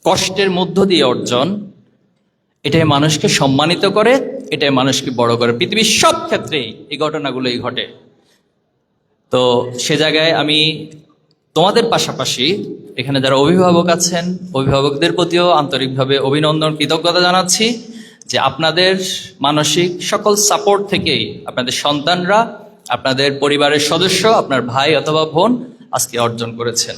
কষ্টের মধ্য দিয়ে অর্জন, এটাই মানুষকে সম্মানিত করে, এটাই মানুষকে বড় করে। পৃথিবীর সব ক্ষেত্রেই এই ঘটনাগুলোই ঘটে। তো সে জায়গায় আমি তোমাদের পাশাপাশি এখানে যারা অভিভাবক আছেন, অভিভাবকদের প্রতিও আন্তরিকভাবে অভিনন্দন, কৃতজ্ঞতা জানাচ্ছি যে আপনাদের মানসিক সকল সাপোর্ট থেকেই আপনাদের সন্তানরা, আপনাদের পরিবারের সদস্য, আপনার ভাই অথবা বোন আজকে অর্জন করেছেন।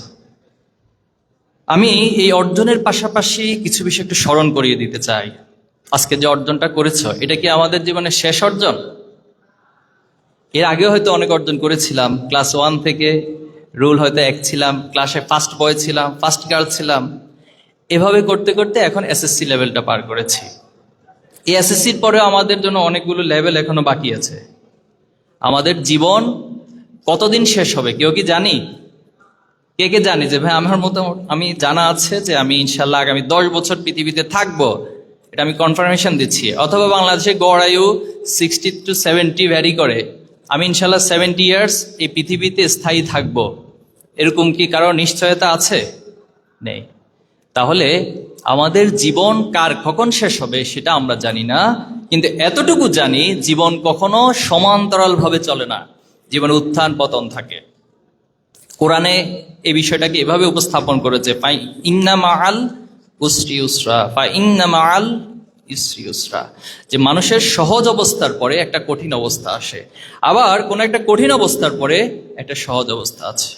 আমি এই অর্জনের পাশাপাশি কিছু বিষয় একটু স্মরণ করিয়ে দিতে চাই। আজকে যে অর্জনটা করেছো, এটা কি আমাদের জীবনের শেষ অর্জন? এর আগেও হয়তো অনেক অর্জন করেছিলাম। ক্লাস 1 থেকে রুল হয়তো 1 ছিলাম, ক্লাসে ফার্স্ট বয় ছিলাম, ফার্স্ট গার্ল ছিলাম। এভাবে করতে করতে এখন এসএসসি লেভেলটা পার করেছি। এই এসএসসির পরেও আমাদের জন্য অনেকগুলো লেভেল এখনো বাকি আছে। আমাদের জীবন কতদিন শেষ হবে কেউ কি জানি? কে কে জানি যে ভাই আমার মতো, আমি জানা আছে যে আমি ইনশাল্লাহ আগামী 10 বছর পৃথিবীতে থাকবো, এটা আমি কনফার্মেশন দিচ্ছি। অথবা বাংলাদেশে গড় আয়ু 60 to 70 ভ্যারি করে। আমি ইনশাল্লাহ 70 ইয়ার্স এই পৃথিবীতে স্থায়ী থাকবো, এরকম কি কারো নিশ্চয়তা আছে? নেই। তাহলে আমাদের জীবন কার কখন শেষ হবে সেটা আমরা জানি না, কিন্তু এতটুকু জানি জীবন কখনো সমান্তরালভাবে চলে না, জীবনে উত্থান পতন থাকে। কোরআনে এই বিষয়টাকে এভাবে উপস্থাপন করেছে, ফাই ইন্না মাআল উসরি ইউসরা, ফাই ইন্না মাআল ইসরি ইউসরা, যে মানুষের সহজ অবস্থার পরে একটা কঠিন অবস্থা আসে, আবার কোন একটা কঠিন অবস্থার পরে একটা সহজ অবস্থা আছে।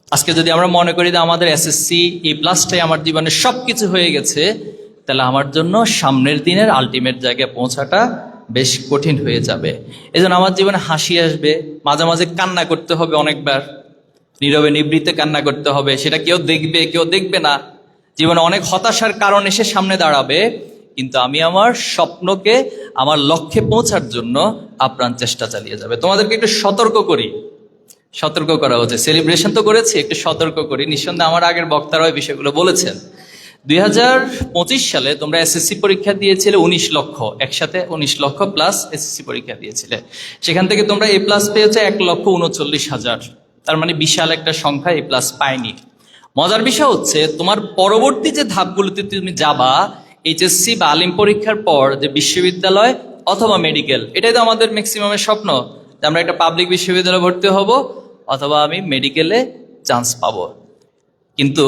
আজকে যদি আমরা মনে করি যে আমাদের এসএসসি এই প্লাসটাই আমার জীবনের সবকিছু হয়ে গেছে, তাহলে আমার জন্য সামনের দিনের আলটিমেট জায়গায় পৌঁছাটা বেশ কঠিন হয়ে যাবে। এজন্য আমার জীবনে হাসি আসবে, মাঝে মাঝে কান্না করতে হবে, অনেকবার নীরবে নিবৃত্তে কান্না করতে হবে, সেটা কেউ দেখবে কেউ দেখবে না। জীবনে অনেক হতাশার কারণ এসে সামনে দাঁড়াবে, কিন্তু আমি আমার স্বপ্নকে, আমার লক্ষ্যে পৌঁছার জন্য আপ্রাণ চেষ্টা চালিয়ে যাবে। তোমাদেরকে একটু সতর্ক করি, সতর্ক করা হচ্ছে। সেলিব্রেশন তো করেছি, একটু সতর্ক করি। নিঃসন্দেহে আমার আগের বক্তারা ওই বিষয়গুলো বলেছেন। 2025 সালে তোমরা এসএসসি পরীক্ষা দিয়েছিলে 19 লক্ষ, একসাথে 19 লক্ষ প্লাস এসএসসি পরীক্ষা দিয়েছিলে। সেখান থেকে তোমরা এ প্লাস পেয়েছে 1,39,000। তার মানে বিশাল একটা সংখ্যা এ প্লাস পায়নি। মজার বিষয় হচ্ছে তোমার পরবর্তী যে ধাপগুলোতে তুমি যাবা, এইচএসসি বা আলিম পরীক্ষার পর, যে বিশ্ববিদ্যালয় অথবা মেডিকেল, এটাই তো আমাদের ম্যাক্সিমামের স্বপ্ন, যে আমরা একটা পাবলিক বিশ্ববিদ্যালয়ে ভর্তি হব অথবা আমি মেডিকেলে চান্স পাবো। কিন্তু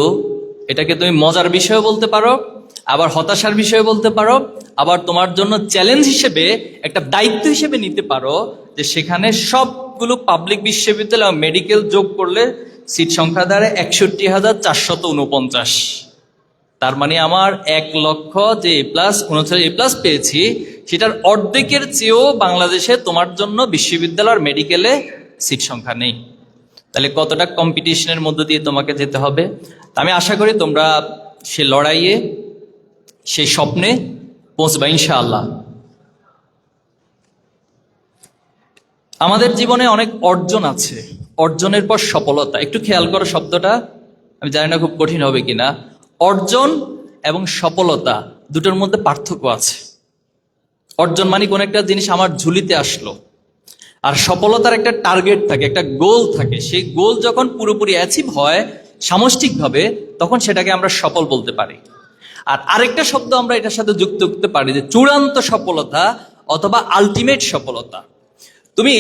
এটাকে তুমি মজার বিষয় বলতে পারো, আবার হতাশার বিষয় বলতে পারো, আবার তোমার জন্য চ্যালেঞ্জ হিসেবে একটা দায়িত্ব হিসেবে নিতে পারো, যে সেখানে সবগুলো পাবলিক বিশ্ববিদ্যালয় মেডিকেল যোগ করলে সিট সংখ্যা দাঁড়ায় 61,449। তার মানে আমার 1 লক্ষ যে এ প্লাস 39 এ প্লাস পেয়েছি, সেটার অর্ধেকের চেয়েও বাংলাদেশে তোমার জন্য বিশ্ববিদ্যালয়ের মেডিকেলে সিট সংখ্যা নেই। তাহলে কতটা কম্পিটিশনের মধ্য দিয়ে তোমাকে যেতে হবে। আমি আশা করি তোমরা সে লড়াইয়ে, সেই স্বপ্নে পৌঁছবা ইনশাআল্লাহ। আমাদের জীবনে অনেক অর্জন আছে, অর্জনের পর সফলতা। একটু খেয়াল করো শব্দটা, আমি জানি না খুব কঠিন হবে কিনা। অর্জন এবং সফলতা দুটোর মধ্যে পার্থক্য আছে। অর্জন মানে কোন একটা জিনিস আমার ঝুলিতে আসলো, আর সফলতার একটা টার্গেট থাকে, একটা গোল থাকে। সেই গোল যখন পুরোপুরি অ্যাচিভ হয় সামষ্টিকভাবে, তখন সেটাকে আমরা সফল বলতে পারি। আর আরেকটা শব্দ আমরা এটার সাথে যুক্ত করতে পারি, যে চূড়ান্ত সফলতা অথবা আলটিমেট সফলতা। তুমি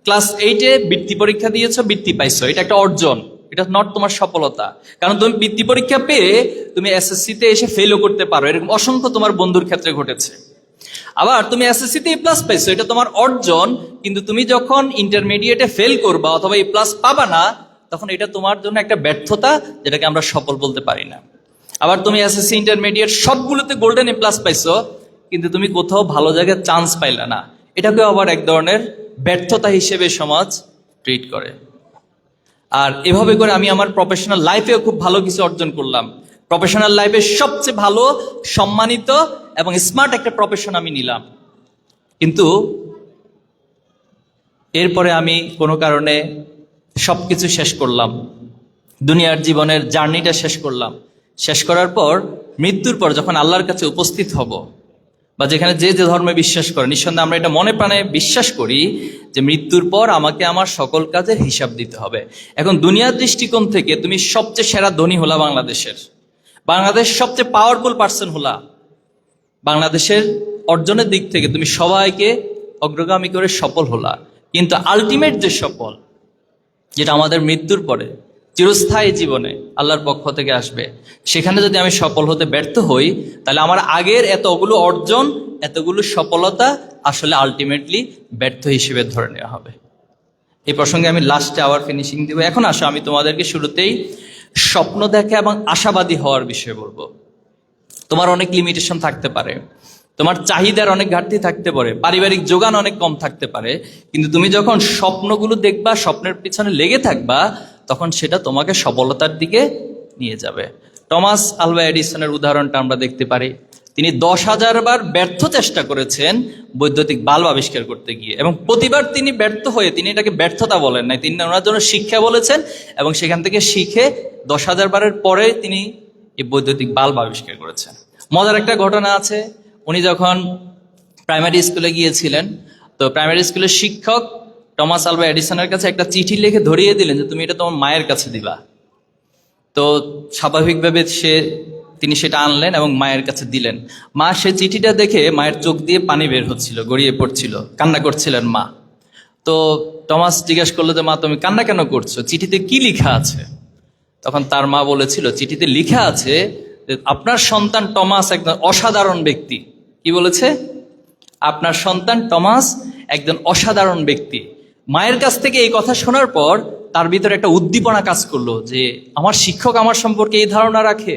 ক্লাস 8-এ বৃত্তি পরীক্ষা দিয়েছো, বৃত্তি পাইছো, এটা একটা অর্জন, এটা নট তোমার সফলতা। কারণ তুমি বৃত্তি পরীক্ষা পেয়ে তুমি এসএসসিতে এসে ফেলও করতে পারো, এরকম অসংখ্য তোমার বন্ধুর ক্ষেত্রে ঘটেছে। আবার তুমি এসএসসিতে এ প্লাস পাইছো, এটা তোমার অর্জন, কিন্তু তুমি যখন ইন্টারমিডিয়েটে ফেল করবা অথবা এ প্লাস পাবা না, তখন এটা তোমার জন্য একটা ব্যর্থতা, যেটাকে আমরা সফল বলতে পারি না। আবার তুমি এসএসসি ইন্টারমিডিয়েট সবগুলোতে গোল্ডেন এ প্লাস পাইছো, কিন্তু তুমি কোথাও ভালো জায়গায় চান্স পাইলা না, এটাকেও আবার এক ধরনের ব্যর্থতা হিসেবে সমাজ ট্রিট করে। আর এভাবে করে আমি আমার প্রফেশনাল লাইফেও খুব ভালো কিছু অর্জন করলাম। প্রফেশনাল লাইফে সবচেয়ে ভালো, সম্মানিত এবং স্মার্ট একটা প্রফেশন আমি নিলাম, কিন্তু এরপরে আমি কোনো কারণে সবকিছু শেষ করলাম, দুনিয়ার জীবনের জার্নিটা শেষ করলাম। শেষ করার পর মৃত্যুর পর যখন আল্লাহর কাছে উপস্থিত হব, বা যেখানে যে যে ধর্মে বিশ্বাস করে, নিঃসন্দেহে আমরা এটা মনে প্রাণে বিশ্বাস করি যে মৃত্যুর পর আমাকে আমার সকল কাজের হিসাব দিতে হবে। এখন দুনিয়ার দৃষ্টিকোণ থেকে তুমি সবচেয়ে সেরা ধনী হলা বাংলাদেশের, বাংলাদেশ সবচেয়ে পাওয়ারফুল পার্সন হলা, বাংলাদেশের অর্জনের দিক থেকে তুমি সবাইকে অগ্রগামী করে সফল হলা, কিন্তু আলটিমেট যে সফল, যেটা আমাদের মৃত্যুর পরে চিরস্থায়ী জীবনে আল্লাহর পক্ষ থেকে আসবে, সেখানে যদি আমি সফল হতে ব্যর্থ হই, তাহলে আমার আগের এতগুলো অর্জন, এতগুলো সফলতা আসলে আলটিমেটলি ব্যর্থ হিসেবে ধরে নেওয়া হবে। এই প্রসঙ্গে আমি লাস্টে আবার ফিনিশিং দিব। এখন আসো, আমি তোমাদেরকে শুরুতেই স্বপ্ন দেখা এবং আশাবাদী হওয়ার বিষয়ে বলবো। তোমার অনেক লিমিটেশন থাকতে পারে, তোমার চাহিদার অনেক ঘাটতি থাকতে পারে, পারিবারিক যোগান অনেক কম থাকতে পারে, কিন্তু তুমি যখন স্বপ্নগুলো দেখবা, স্বপ্নের পিছনে লেগে থাকবা, তখন সেটা তোমাকে সফলতার দিকে নিয়ে যাবে। টমাস আলভা এডিসনের উদাহরণটা আমরা দেখতে পারি। তিনি 10,000 বার ব্যর্থ চেষ্টা করেছেন বৈদ্যুতিক বাল্ব আবিষ্কার করতে গিয়ে, এবং প্রতিবার তিনি ব্যর্থ হয়ে, তিনি এটাকে ব্যর্থতা বলেন নাই, তিনি ওনার জন্য শিক্ষা বলেছেন, এবং সেখান থেকে শিখে 10,000 বারের পরে তিনি এই বৈদ্যুতিক বাল্ব আবিষ্কার করেছেন। মজার একটা ঘটনা আছে, উনি যখন প্রাইমারি স্কুলে গিয়েছিলেন, তো প্রাইমারি স্কুলের শিক্ষক টমাস আলভা এডিসনের কাছে একটা চিঠি লিখে ধরিয়ে দিলেন যে তুমি এটা তোমার মায়ের কাছে দিবা। তো স্বাভাবিকভাবে তিনি সেটা আনলেন এবং মায়ের কাছে দিলেন। মা সে চিঠিটা দেখে মায়ের চোখ দিয়ে পানি বের হচ্ছিল, গড়িয়ে পড়ছিল, কান্না করছিলেন মা। তো টমাস জিজ্ঞেস করলো যে মা, তুমি কান্না কেন করছো, চিঠিতে কি লেখা আছে? তখন তার মা বলেছিল, চিঠিতে লেখা আছে যে আপনার সন্তান টমাস একজন অসাধারণ ব্যক্তি। কি বলেছে? আপনার সন্তান টমাস একজন অসাধারণ ব্যক্তি। মায়ের কাছ থেকে এই কথা শোনার পর তার ভিতরে একটা উদ্দীপনা কাজ করলো যে আমার শিক্ষক আমার সম্পর্কে এই ধারণা রাখে,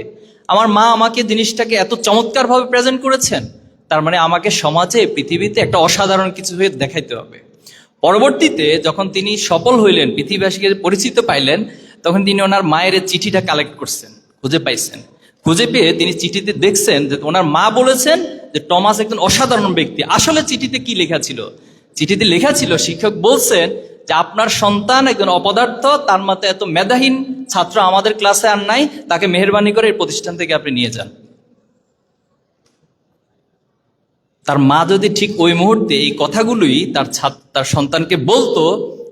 আমার মা আমাকে জিনিসটাকে এত চমৎকারভাবে প্রেজেন্ট করেছেন, তার মানে আমাকে সমাজে, পৃথিবীতে একটা অসাধারণ কিছু হয়ে দেখাইতে হবে। পরবর্তীতে যখন তিনি সফল হইলেন, পৃথিবীবাসীকে পরিচিত পাইলেন, তখন তিনি ওনার মায়ের চিঠিটা কালেক্ট করছেন, খুঁজে পাইছেন। খুঁজে পেয়ে তিনি চিঠিতে দেখছেন যে ওনার মা বলেছেন যে টমাস একজন অসাধারণ ব্যক্তি। আসলে চিঠিতে কি লেখা ছিল? চিঠিতে লেখা ছিল, শিক্ষক বলছেন যে আপনার সন্তান একজন অপদার্থ, তার মতো এত মেধাহীন ছাত্র আমাদের ক্লাসে আর নাই, তাকে মেহেরবানি করে এই প্রতিষ্ঠান থেকে আপনি নিয়ে যান। তার মা যদি ঠিক ওই মুহূর্তে এই কথাগুলোই তার সন্তানকে বলতো,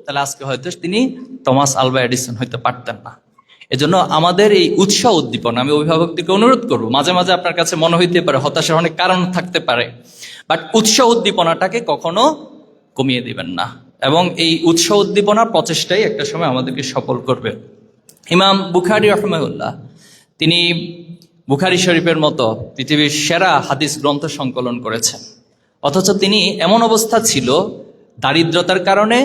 তাহলে আজকে হয়তো তিনি টমাস আলভা এডিসন হইতে পারতেন না। এজন্য আমাদের এই উৎসাহ উদ্দীপনা, আমি অভিভাবকদেরকে অনুরোধ করবো, মাঝে মাঝে আপনার কাছে মনে হইতে পারে হতাশার অনেক কারণ থাকতে পারে, বাট উৎসাহ উদ্দীপনাটাকে কখনো কমিয়ে দিবেন না, এবং এই উৎসাহ উদ্দীপনার প্রচেষ্টাই একটা সময় আমাদেরকে সফল করবে। ইমাম বুখারী রাহিমাহুল্লাহ, তিনি বুখারী শরীফের মতো পৃথিবীর সেরা হাদিস গ্রন্থ সংকলন করেছেন, অথচ তিনি এমন অবস্থা ছিল, দারিদ্রতার কারণে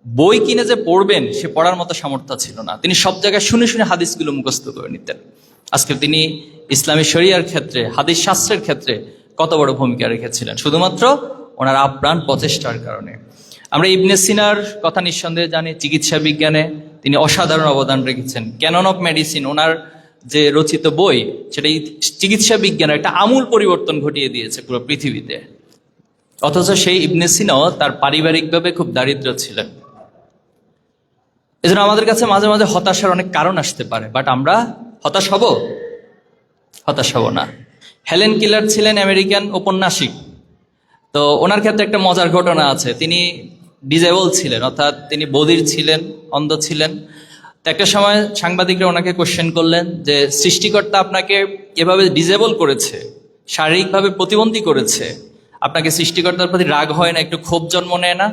বই কিনে যে পড়বেন সে পড়ার মতো সামর্থ্য ছিল না। তিনি সব জায়গায় শুনে শুনে হাদিসগুলো মুখস্থ করে নিতেন। আজকে তিনি ইসলামী শরিয়ার ক্ষেত্রে, হাদিস শাস্ত্রের ক্ষেত্রে কত বড় ভূমিকা রেখেছিলেন, শুধুমাত্র ওনার আপ্রাণ প্রচেষ্টার কারণে। আমরা ইবনে সিনার কথা নিঃসন্দেহে জানি, চিকিৎসা বিজ্ঞানে তিনি অসাধারণ অবদান রেখেছেন। ক্যানন অফ মেডিসিন, ওনার যে রচিত বই, সেটা চিকিৎসা বিজ্ঞানের একটা আমূল পরিবর্তন ঘটিয়ে দিয়েছে পুরো পৃথিবীতে। অথচ সেই ইবনে সিনাও তার পারিবারিকভাবে খুব দারিদ্র ছিলেন। এজন্য আমাদের কাছে মাঝে মাঝে হতাশার অনেক কারণ আসতে পারে, বাট আমরা হতাশ হব না। হেলেন কিলার ছিলেন আমেরিকান ঔপন্যাসিক। তো ওনার ক্ষেত্রে একটা মজার ঘটনা আছে। তিনি ডিজেবল ছিলেন, অর্থাৎ তিনি বধির ছিলেন, অন্ধ ছিলেন। তো একটা সময় সাংবাদিকরা ওনাকে কোশ্চেন করলেন যে সৃষ্টিকর্তা আপনাকে এভাবে ডিজেবল করেছে, শারীরিকভাবে প্রতিবন্ধী করেছে, আপনাকে সৃষ্টিকর্তার প্রতি রাগ হয় না, একটু ক্ষোভ জন্ম নেয় না?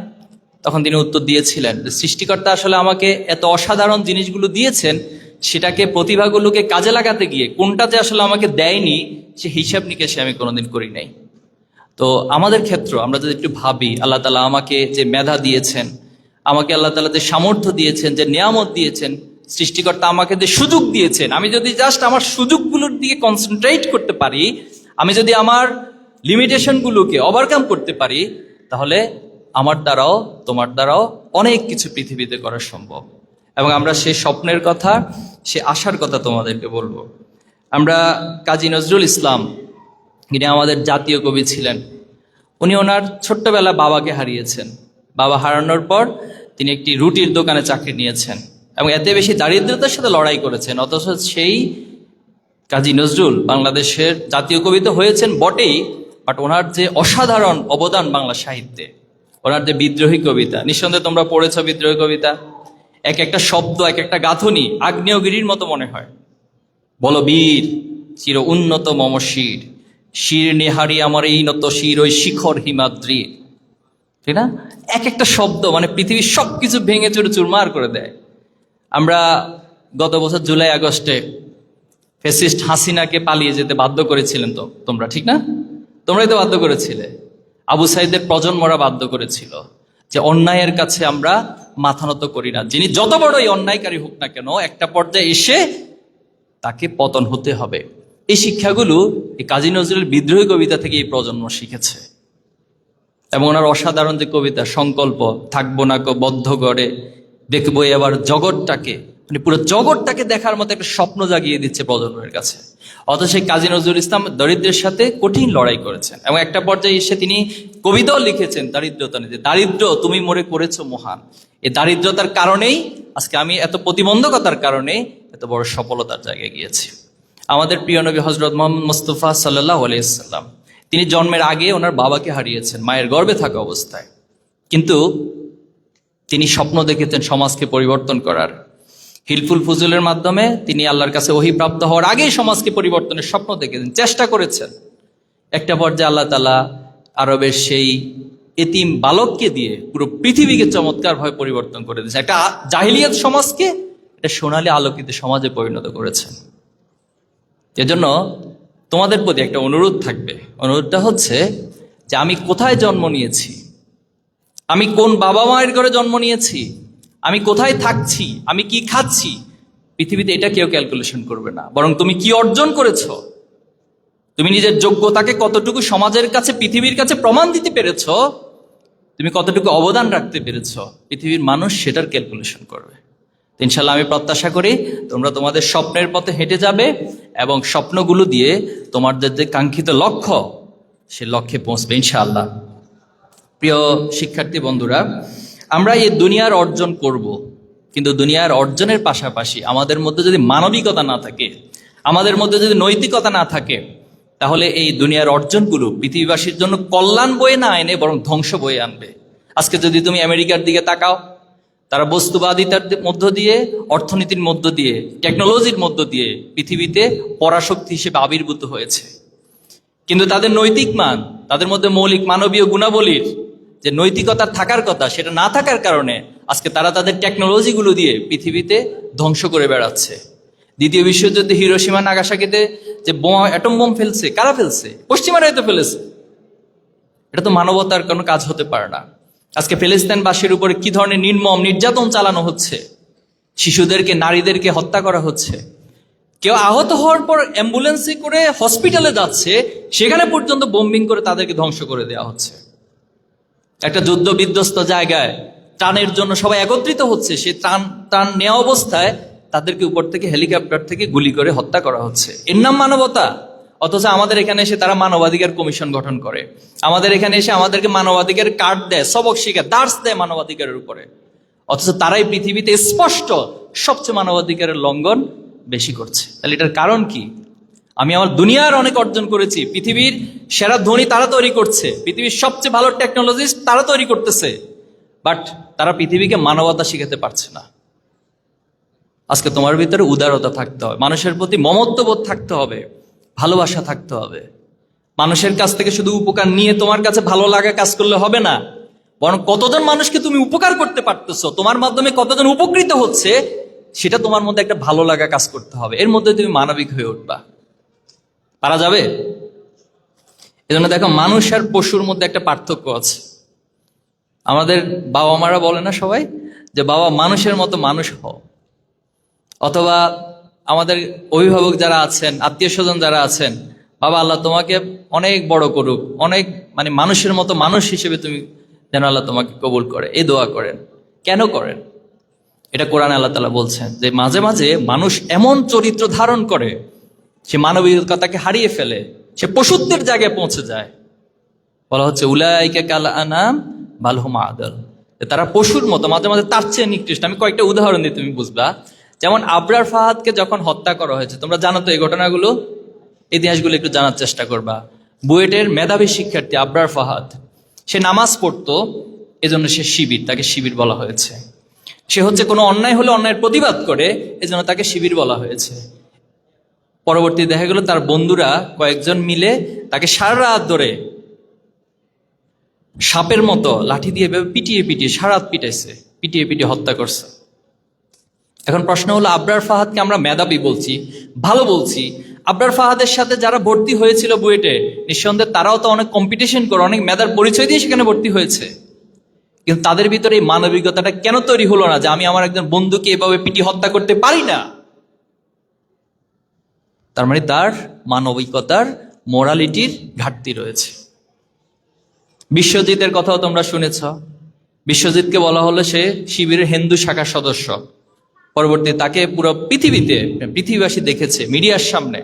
তখন তিনি উত্তর দিয়েছিলেন যে সৃষ্টিকর্তা আসলে আমাকে এত অসাধারণ জিনিসগুলো দিয়েছেন, সেটাকে, প্রতিভাগুলোকে কাজে লাগাতে গিয়ে কোনটা যে আসলে আমাকে দেয়নি, সে হিসাব নিকেশে আমি কোনোদিন করি নাই। তো আমাদের ক্ষেত্র আমরা যদি একটু ভাবি, আল্লাহ তাআলা আমাকে যে মেধা দিয়েছেন, আমাকে আল্লাহ তাআলা যে সামর্থ্য দিয়েছেন, যে নিয়ামত দিয়েছেন, সৃষ্টিকর্তা আমাকে যে সুযোগ দিয়েছেন, আমি যদি জাস্ট আমার সুযোগগুলোর দিকে কনসেন্ট্রেট করতে পারি, আমি যদি আমার লিমিটেশনগুলোকে ওভারকাম করতে পারি, তাহলে আমার দ্বারাও, তোমার দ্বারাও অনেক কিছু পৃথিবীতে করা সম্ভব। এবং আমরা সেই স্বপ্নের কথা, সে আশার কথা তোমাদেরকে বলবো। আমরা কাজী নজরুল ইসলাম, যিনি আমাদের জাতীয় কবি ছিলেন, উনি ওনার ছোট্টবেলা বাবাকে হারিয়েছেন। বাবা হারানোর পর তিনি একটি রুটির দোকানে চাকরি নিয়েছেন এবং এতে বেশি দারিদ্রতার সাথে লড়াই করেছেন। অথচ সেই কাজী নজরুল বাংলাদেশের জাতীয় কবি তো হয়েছেন বটেই, বাট ওনার যে অসাধারণ অবদান বাংলা সাহিত্যে, ওনার যে বিদ্রোহী কবিতা, নিঃসন্দেহে তোমরা পড়েছ বিদ্রোহী কবিতা, এক একটা শব্দ, এক একটা গাঁথনি আগ্নেয়গিরির মতো মনে হয়। বলবীর, চির উন্নত মম শির, শির নেহারি আমার এই নত শির ওই শিখর হিমাদ্রির। ঠিক না? এক একটা শব্দ মানে পৃথিবীর সবকিছু ভেঙে চুরে চুরমার করে দেয়। আমরা গত বছর জুলাই আগস্টে ফ্যাসিস্ট হাসিনাকে পালিয়ে যেতে বাধ্য করেছিলেন তো তোমরা, ঠিক না? তোমরাই তো বাধ্য করেছিলে। আবু সাইদের প্রজন্মরা বাধ্য করেছিল যে অন্যায়ের কাছে আমরা মাথা নত করি না, যিনি যত বড়ই অন্যায়কারী হোক না কেন একটা পর্যায়ে এসে তাকে পতন হতে হবে। এই শিক্ষাগুলো এই কাজী নজরুলের বিদ্রোহী কবিতা থেকে এই প্রজন্ম শিখেছে। এবং ওনার অসাধারণ যে কবিতা সংকল্প, থাকবো না বদ্ধ গড়ে, দেখবো এবার জগৎটাকে, মানে পুরো জগৎটাকে দেখার মতো একটা স্বপ্ন জাগিয়ে দিচ্ছে প্রজন্মের কাছে। অথচ সেই কাজী নজরুল ইসলাম দরিদ্রের সাথে কঠিন লড়াই করেছেন এবং একটা পর্যায়ে এসে তিনি কবিতাও লিখেছেন দারিদ্রতা নিয়ে, দারিদ্র তুমি মোরে করেছো মহান। এই দারিদ্রতার কারণেই আজকে আমি এত প্রতিবন্ধকতার কারণে এত বড় সফলতার জায়গায় গিয়েছি। আমাদের প্রিয় নবী হযরত মুহাম্মদ মুস্তাফা সাল্লাল্লাহু আলাইহি সাল্লাম, তিনি জন্মের আগে ওনার বাবাকে হারিয়েছেন মায়ের গর্ভে থাকা অবস্থায়, কিন্তু তিনি স্বপ্ন দেখেছেন সমাজকে পরিবর্তন করার। হিলফুল ফুজুলের মাধ্যমে তিনি আল্লাহর কাছে ওহী প্রাপ্ত হওয়ার আগেই সমাজকে পরিবর্তনের স্বপ্ন দেখেছেন, চেষ্টা করেছেন। একটা পর্যায়ে আল্লাহ তাআলা আরবের সেই এতিম বালককে দিয়ে পুরো পৃথিবীকে চমৎকারভাবে পরিবর্তন করে দিয়েছেন। একটা জাহিলিয়াত সমাজকে একটা সোনালী আলোকিত সমাজে পরিণত করেছেন। এজন্য তোমাদের প্রতি একটা অনুরোধ থাকবে। অনুরোধটা হচ্ছে যে আমি কোথায় জন্ম নিয়েছি, আমি কোন বাবা মায়ের ঘরে জন্ম নিয়েছি, আমি কোথায় থাকছি, আমি কি খাচ্ছি, পৃথিবীতে এটা কেউ ক্যালকুলেশন করবে না। বরং তুমি কি অর্জন করেছ, তুমি নিজের যোগ্যতাকে কতটুকু সমাজের কাছে, পৃথিবীর কাছে প্রমাণ দিতে পেরেছ, তুমি কতটুকু অবদান রাখতে পেরেছ, পৃথিবীর মানুষ সেটার ক্যালকুলেশন করবে। ইনশাল্লাহ আমি প্রত্যাশা করি তোমরা তোমাদের স্বপ্নের পথে হেঁটে যাবে এবং স্বপ্নগুলো দিয়ে তোমাদের যে কাঙ্ক্ষিত লক্ষ্য, সে লক্ষ্যে পৌঁছবে ইনশাআল্লাহ। প্রিয় শিক্ষার্থী বন্ধুরা, আমরা এই দুনিয়ার অর্জন করব, কিন্তু দুনিয়ার অর্জনের পাশাপাশি আমাদের মধ্যে যদি মানবিকতা না থাকে, আমাদের মধ্যে যদি নৈতিকতা না থাকে, তাহলে এই দুনিয়ার অর্জনগুলো পৃথিবীবাসীর জন্য কল্যাণ বয়ে না এনে বরং ধ্বংস বয়ে আনবে। আজকে যদি তুমি আমেরিকার দিকে তাকাও, তারা বস্তুবাদিতার মধ্য দিয়ে, অর্থনীতির মধ্য দিয়ে, টেকনোলজির মধ্য দিয়ে পৃথিবীতে পরাশক্তি হিসেবে আবির্ভূত হয়েছে। কিন্তু তাদের নৈতিক মান, তাদের মধ্যে মৌলিক মানবীয় গুণাবলীর যে নৈতিকতা থাকার কথা, সেটা না থাকার কারণে আজকে তারা তাদের টেকনোলজিগুলো দিয়ে পৃথিবীতে ধ্বংস করে বেড়াচ্ছে। দ্বিতীয় বিশ্বযুদ্ধে হিরোশিমা নাগাসাকিতে যে বোমা, অ্যাটম বোম ফেলছে, কারা ফেলছে? পশ্চিমারাই তো ফেলেছে। এটা তো মানবতার কোনো কাজ হতে পারে না। আজকে ফিলিস্তিনবাসীর উপরে কি ধরনের নির্মম নির্যাতন চালানো হচ্ছে, শিশুদেরকে, নারীদেরকে হত্যা করা হচ্ছে। কেউ আহত হওয়ার পর অ্যাম্বুলেন্সে করে হসপিটালে যাচ্ছে, সেখানে পর্যন্ত বোম্বিং করে তাদেরকে ধ্বংস করে দেওয়া হচ্ছে। একটা যুদ্ধ বিধ্বস্ত জায়গায় ত্রাণের জন্য সবাই একত্রিত হচ্ছে, সেই ত্রাণ নেওয়া অবস্থায় তাদেরকে উপর থেকে হেলিকপ্টার থেকে গুলি করে হত্যা করা হচ্ছে। এর নাম মানবতা? অথচ আমাদের এখানে এসে তারা মানবাধিকার কমিশন গঠন করে, আমাদের এখানে এসে আমাদেরকে মানবাধিকার কার্ড দেয়, সবক শিখায়, দার্স দেয় মানবাধিকারের উপরে। অথচ তারাই পৃথিবীতে স্পষ্ট সবচেয়ে মানবাধিকারের লঙ্ঘন বেশি করছে। তাহলে এটার কারণ কি? আমি আমার দুনিয়ার অনেক অর্জন করেছি, পৃথিবীর সেরা ধনী তারা তৈরি করছে, পৃথিবীর সবচেয়ে ভালো টেকনোলজিস্ট তারা তৈরি করতেছে, বাট তারা পৃথিবীকে মানবতা শিখাতে পারছে না। আজকে তোমার ভিতরে উদারতা থাকতে হবে, মানুষের প্রতি মমত্ববোধ থাকতে হবে, ভালোবাসা থাকতে হবে। মানুষের কাছ থেকে শুধু উপকার নিয়ে তোমার কাছে ভালো লাগা কাজ করলে হবে না, বরং কতজন মানুষকে তুমি উপকার করতে পারতেছো, তোমার মাধ্যমে কতজন উপকৃত হচ্ছে, সেটা তোমার মধ্যে একটা ভালো লাগা কাজ করতে হবে। এর মধ্যে তুমি মানবিক হয়ে উঠবা। পারা যাবে? এজন্য দেখো, মানুষ আর পশুর মধ্যে একটা পার্থক্য আছে। আমাদের বাবা মারা বলে না সবাই যে বাবা মানুষের মতো মানুষ হও, অথবা আমাদের অভিভাবক যারা আছেন, আত্মীয় স্বজন যারা আছেন, বাবা আল্লাহ তোমাকে অনেক বড় করুক, অনেক মানে মানুষের মতো মানুষ হিসেবে তুমি যেন আল্লাহ তোমাকে কবুল করে, এই দোয়া করেন। কেন করেন? এটা কোরআনে আল্লাহ তাআলা বলছেন যে মাঝে মাঝে মানুষ এমন চরিত্র ধারণ করে, সে মানবিকতাকে হারিয়ে ফেলে, সে পশুত্বের জায়গায় পৌঁছে যায়। বলা হচ্ছে উলাইকা কাল আনাম বাল হুম আদাল, তারা পশুর মতো, মাঝে মাঝে তার চেয়ে নিকৃষ্ট। আমি কয়েকটা উদাহরণ দিয়ে তুমি বুঝবা। যেমন আবরার ফাহাদকে যখন হত্যা করা হয়েছে, তোমরা জানো তো এই ঘটনাগুলো, ইতিহাসগুলো একটু জানার চেষ্টা করবা। বুয়েটের মেধাবী শিক্ষার্থী আবরার ফাহাদ, সে নামাজ পড়তো, এজন্য সে শিবির, তাকে শিবির বলা হয়েছে। সে হচ্ছে কোনো অন্যায় হলে অন্যায়ের প্রতিবাদ করে, এজন্য তাকে শিবির বলা হয়েছে। পরবর্তী দেখা গেল তার বন্ধুরা কয়েকজন মিলে তাকে সারা রাত ধরে সাপের মতো লাঠি দিয়ে পিটিয়ে পিটিয়ে সারা রাত পিটাইছে, পিটিয়ে পিটিয়ে হত্যা করছে। এখন প্রশ্ন হলো, আবরার ফাহাদকে আমরা মেধাবী বলছি, ভালো বলছি, আবরার ফাহাদের সাথে যারা ভর্তি হয়েছিল বুয়েটে নিঃসন্দেহে তারাও তো অনেক কম্পিটিশন করে, অনেক মেধার পরিচয় দিয়ে সেখানে ভর্তি হয়েছে, কিন্তু তাদের ভিতরে এই মানবিকতাটা কেন তৈরি হলো না যে আমি আমার একজন বন্ধুকে এভাবে পিটিয়ে হত্যা করতে পারি না? তার মানে তার মানবিকতার, মোরালিটির ঘাটতি রয়েছে। বিশ্বজিতের কথাও তোমরা শুনেছ। বিশ্বজিৎকে বলা হলো সে শিবিরের হিন্দু শাখার সদস্য। পরবর্তী তাকে পুরো পৃথিবীবাসী দেখেছে, মিডিয়ার সামনে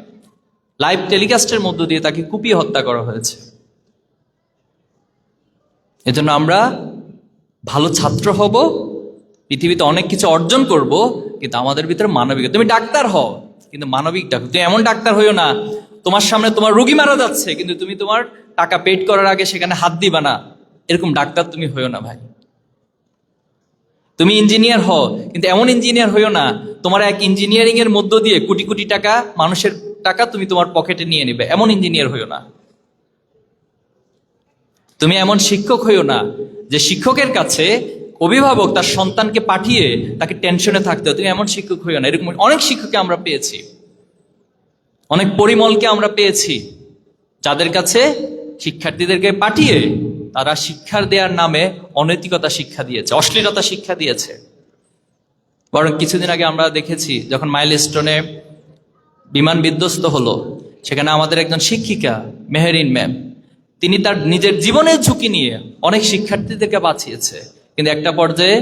লাইভ টেলিকাস্টের মধ্য দিয়ে তাকে কুপিয়ে হত্যা করা হয়েছে। এজন্য আমরা ভালো ছাত্র হব, পৃথিবীতে অনেক কিছু অর্জন করব, কিন্তু আমাদের ভিতরে মানবিকতা। তুমি ডাক্তার হও, কিন্তু মানবিক ডাক্তার। তুমি এমন ডাক্তার হইও না তোমার সামনে তোমার রোগী মারা যাচ্ছে কিন্তু তুমি তোমার টাকা পেড করার আগে সেখানে হাত দিবা না, এরকম ডাক্তার তুমি হইও না ভাই। তুমি ইঞ্জিনিয়ার হও, কিন্তু এমন ইঞ্জিনিয়ার হইও না তোমার এক ইঞ্জিনিয়ারিং এর মধ্য দিয়ে কোটি কোটি টাকা, মানুষের টাকা তুমি তোমার পকেটে নিয়ে নিবে, এমন ইঞ্জিনিয়ার হইও না। তুমি এমন শিক্ষক হইও না যে শিক্ষকের কাছে অভিভাবক তার সন্তানকে পাঠিয়ে তাকে টেনশনে থাকতে হয়, তুমি এমন শিক্ষক হইও না। এরকম অনেক শিক্ষককে আমরা পেয়েছি, অনেক পরিমলকে আমরা পেয়েছি, যাদের কাছে শিক্ষার্থীদেরকে পাঠিয়ে তারা শিক্ষার দেওয়ার নামে অনৈতিকতা শিক্ষা দিয়েছে, অশ্লীলতা শিক্ষা দিয়েছে। বরং কিছুদিন আগে আমরা দেখেছি যখন মাইলস্টোনে বিমান বিধ্বস্ত হলো, সেখানে আমাদের একজন শিক্ষিকা মেহেরিন ম্যাম, তিনি তার নিজের জীবনের ঝুঁকি নিয়ে অনেক শিক্ষার্থীদেরকে বাঁচিয়েছে, কিন্তু একটা পর্যায়ে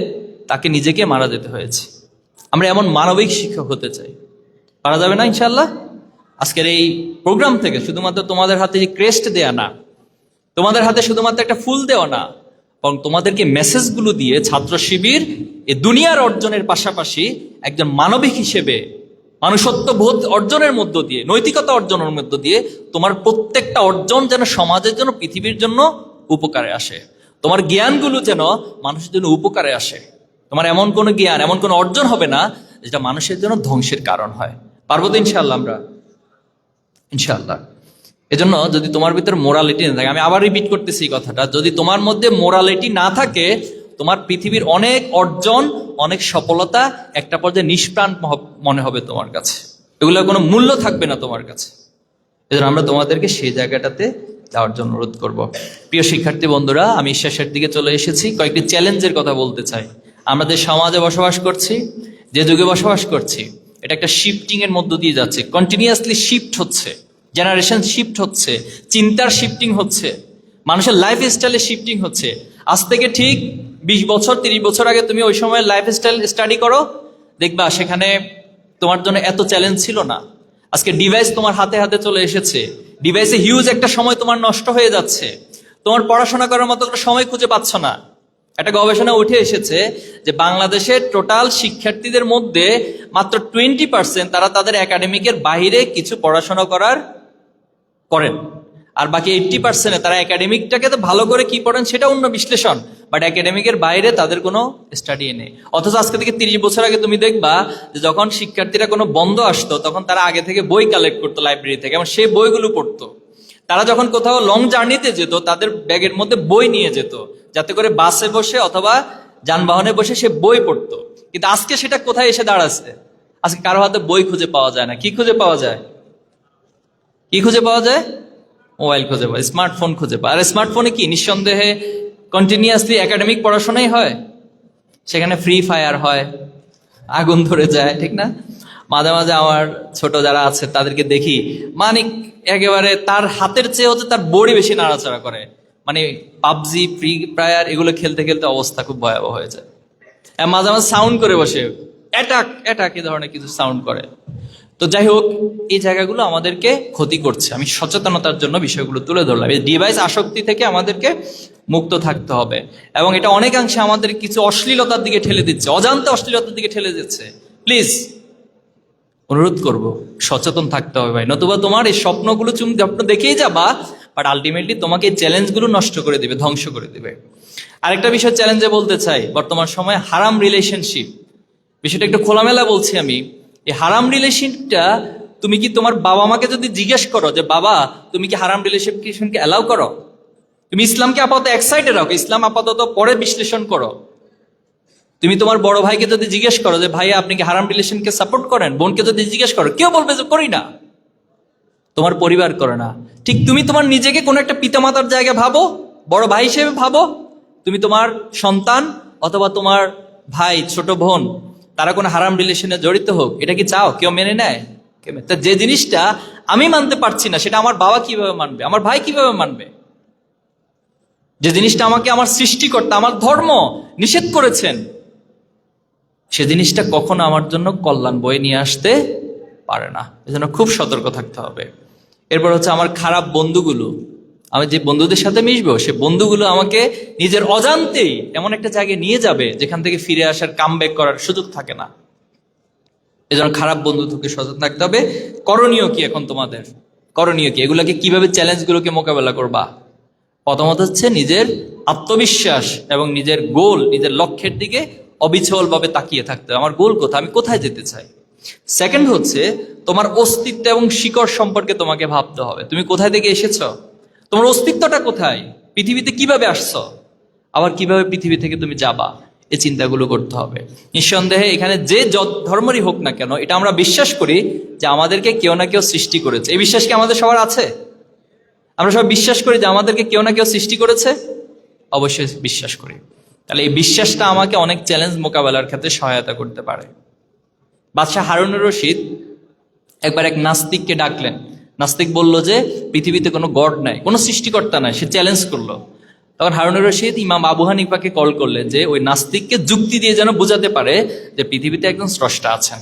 তাকে নিজেকে মারা যেতে হয়েছে। আমরা এমন মানবিক শিক্ষক হতে চাই, পারা যাবে না ইনশাল্লাহ। আজকের এই প্রোগ্রাম থেকে শুধুমাত্র তোমাদের হাতে যে ক্রেস্ট দেয়া না, তোমাদের হাতে শুধুমাত্র একটা ফুল দেওয়া না, এবং তোমাদেরকে মেসেজগুলো দিয়ে ছাত্র শিবির এ দুনিয়ার অর্জনের পাশাপাশি একজন মানবিক হিসেবে মানুষত্ব বোধ অর্জনের মধ্য দিয়ে, নৈতিকতা অর্জনের মধ্য দিয়ে তোমার প্রত্যেকটা অর্জন যেন সমাজের জন্য, পৃথিবীর জন্য উপকারে আসে। তোমার জ্ঞানগুলো যেন মানুষের জন্য উপকারে আসে। তোমার এমন কোনো জ্ঞান, এমন কোনো অর্জন হবে না যেটা মানুষের জন্য ধ্বংসের কারণ হয়। পারবো তো ইনশাআল্লাহ আমরা? ইনশাআল্লাহ। এজন্য যদি তোমার ভিতরে মোরালিটি না থাকে, আমি আবার রিপিট করতেছি এই কথাটা, যদি তোমার মধ্যে মোরালিটি না থাকে, তোমার পৃথিবীর অনেক অর্জন, অনেক সফলতা একটা পর্যায়ে নিষ্প্রাণ মনে হবে তোমার কাছে, এগুলোর কোনো মূল্য থাকবে না তোমার কাছে। এজন্য আমরা তোমাদেরকে সেই জায়গাটাতে যাওয়ার জন্য অনুরোধ করব। প্রিয় শিক্ষার্থী বন্ধুরা, আমি শেষের দিকে চলে এসেছি। কয়েকটি চ্যালেঞ্জের কথা বলতে চাই। আমাদের সমাজে বসবাস করছি, যে যুগে বসবাস করছি, এটা একটা শিফটিং এর মধ্য দিয়ে যাচ্ছে, কন্টিনিউয়াসলি শিফট হচ্ছে, জেনারেশন শিফট হচ্ছে, চিন্তার শিফটিং হচ্ছে, মানুষের লাইফ স্টাইলে শিফটিং হচ্ছে। আজ থেকে ঠিক 20 বছর 30 বছর আগে তুমি ওই সময় লাইফ স্টাইল স্টাডি করো, দেখবা সেখানে তোমার জন্য এত চ্যালেঞ্জ ছিল না। আজকে ডিভাইস তোমার হাতে হাতে চলে এসেছে, ডিভাইসে হিউজ একটা সময় তোমার নষ্ট হয়ে যাচ্ছে, তোমার পড়াশোনা করার মতো একটা সময় খুঁজে পাচ্ছ না। একটা গবেষণা উঠে এসেছে যে বাংলাদেশের টোটাল শিক্ষার্থীদের মধ্যে মাত্র 20% তারা তাদের একাডেমিকের বাইরে কিছু পড়াশোনা করেন, আর বাকি 80% তারা একাডেমিকটাকে তো ভালো করে কি পড়েন সেটা অন্য বিশ্লেষণ, বাট একাডেমিকের বাইরে তাদের কোনো স্টাডি নেই। অথচ আজকে থেকে 30 বছর আগে তুমি দেখবা যে যখন শিক্ষার্থীরা কোনো বন্ধ আসতো তখন তারা আগে থেকে বই কালেক্ট করতো লাইব্রেরি থেকে, এবং সেই বইগুলো পড়তো। তারা যখন কোথাও লং জার্নিতে যেত তাদের ব্যাগের মধ্যে বই নিয়ে যেত, যাতে করে বাসে বসে অথবা যানবাহনে বসে সে বই পড়তো। কিন্তু আজকে সেটা কোথায় এসে দাঁড়াচ্ছে? আজকে কারো হাতে বই খুঁজে পাওয়া যায় না। কি খুঁজে পাওয়া যায়? কি খুঁজে পাওয়া যায়? মোবাইল খুঁজে পায়, স্মার্টফোন খুঁজে পায়। আর স্মার্টফোনে কি নিঃসন্দেহে কন্টিনিউয়াসলি একাডেমিক পড়াশোনাই হয়, সেখানে ফ্রি ফায়ার হয়, আগুন ধরে যায়, ঠিক না? মাঝে মাঝে আমার ছোট যারা আছে তাদেরকে দেখি, মানে একেবারে তার হাতের চেয়ে হচ্ছে তার বডি বেশি নাড়াচাড়া করে, মানে পাবজি ফ্রি ফায়ার এগুলো খেলতে খেলতে অবস্থা খুব ভয়াবহ হয়ে যায়। মাঝে মাঝে সাউন্ড করে বসে, অ্যাটাক অ্যাটাক এই ধরনের কিছু সাউন্ড করে। তো যাই হোক, এই জায়গাগুলো আমাদেরকে ক্ষতি করছে। আমি সচেতনতার জন্য বিষয়গুলো তুলে ধরলাম। এই ডিভাইস আসক্তি থেকে আমাদেরকে মুক্ত থাকতে হবে, এবং এটা অনেকাংশে আমাদের কিছু অশ্লীলতার দিকে ঠেলে দিচ্ছে, অজান্তে অশ্লীলতার দিকে ঠেলে দিচ্ছে। প্লিজ অনুরোধ করব, সচেতন থাকতে হবে ভাই, নতুবা তোমার এই স্বপ্নগুলো তুমি স্বপ্ন দেখেই যাবা, বাট আলটিমেটলি তোমাকে এই চ্যালেঞ্জগুলো নষ্ট করে দিবে, ধ্বংস করে দিবে। আরেকটা বিষয় চ্যালেঞ্জে বলতে চাই, বর্তমান সময়ে হারাম রিলেশনশিপ, বিষয়টা একটু খোলামেলা বলছি আমি। এই হারাম রিলেশনটা তুমি কি তোমার বাবা মাকে যদি জিজ্ঞেস করো যে বাবা তুমি কি হারাম রিলেশনকে অ্যালাউ করো, তুমি ইসলামকে আপাতত এক সাইডে রাখো, ইসলাম আপাতত পরে বিশ্লেষণ করো। তুমি তোমার বড় ভাইকে যদি জিজ্ঞেস করো যে ভাইয়া আপনি কি হারাম রিলেশনকে সাপোর্ট করেন, বোনকে যদি জিজ্ঞেস করো, কেউ বলবে যে করি না, তোমার পরিবার করে না। ঠিক তুমি তোমার নিজেকে কোনো একটা পিতামাতার জায়গায় ভাবো, বড় ভাই হিসেবে ভাবো, তুমি তোমার সন্তান অথবা তোমার ভাই ছোট বোন তারা কোনো হারাম রিলেশনে জড়িত হোক, এটা কি চাও? কেউ মেনে নেয়? তা যে জিনিসটা আমি মানতে পারছি না সেটা আমার বাবা কিভাবে মানবে, আমার ভাই কিভাবে মানবে? যে জিনিসটা আমাকে আমার সৃষ্টিকর্তা, আমার ধর্ম নিষেধ করেছেন, সে জিনিসটা কখনো আমার জন্য কল্যাণ বয়ে নিয়ে আসতে পারে না। এজন্য খুব সতর্ক থাকতে হবে। এরপর হচ্ছে আমার খারাপ বন্ধুগুলো, আমি যে বন্ধুদের সাথে মিশবো সে বন্ধুগুলো আমাকে নিজের অজান্তেই এমন একটা জায়গায় নিয়ে যাবে যেখান থেকে ফিরে আসার কামব্যাক করার সুযোগ থাকে না। এজন্য খারাপ বন্ধু থেকে সচেতন থাকতে হবে। করণীয় কি এখন তোমাদের? করণীয় কি? এগুলোকে কিভাবে চ্যালেঞ্জগুলোকে মোকাবেলা করবা? প্রথমত হচ্ছে নিজের আত্মবিশ্বাস এবং নিজের গোল, নিজের লক্ষ্যের দিকে অবিচলভাবে তাকিয়ে থাকতে হবে। আমার গোল কোথায়, আমি কোথায় যেতে চাই। সেকেন্ড হচ্ছে তোমার অস্তিত্ব এবং শিকড় সম্পর্কে তোমাকে ভাবতে হবে। তুমি কোথায় থেকে এসেছো, তোমার অস্তিত্বটা কোথায়, পৃথিবীতে কিভাবে আসছো, আবার কিভাবে পৃথিবী থেকে তুমি যাবা, এই চিন্তাগুলো করতে হবে। নিঃসন্দেহে এখানে যে ধর্মেরই হোক না কেন, এটা আমরা বিশ্বাস করি যে আমাদেরকে কেউ না কেউ সৃষ্টি করেছে। এই বিশ্বাস কি আমাদের সবার আছে? আমরা সবাই বিশ্বাস করি যে আমাদেরকে কেউ না কেউ সৃষ্টি করেছে, অবশ্যই বিশ্বাস করি। তাহলে এই বিশ্বাসটা আমাকে অনেক চ্যালেঞ্জ মোকাবেলার ক্ষেত্রে সহায়তা করতে পারে। বাদশাহ হারুনুর রশিদ একবার এক নাস্তিককে ডাকলেন। নাস্তিক বলল যে পৃথিবীতে কোনো গড নাই, কোনো সৃষ্টিকর্তা নাই, সে চ্যালেঞ্জ করলো। তখন হারুনুর রশিদ ইমাম আবু হানিফাকে কল করলেন যে ওই নাস্তিককে যুক্তি দিয়ে যেন বোঝাতে পারে যে পৃথিবীতে একজন স্রষ্টা আছেন।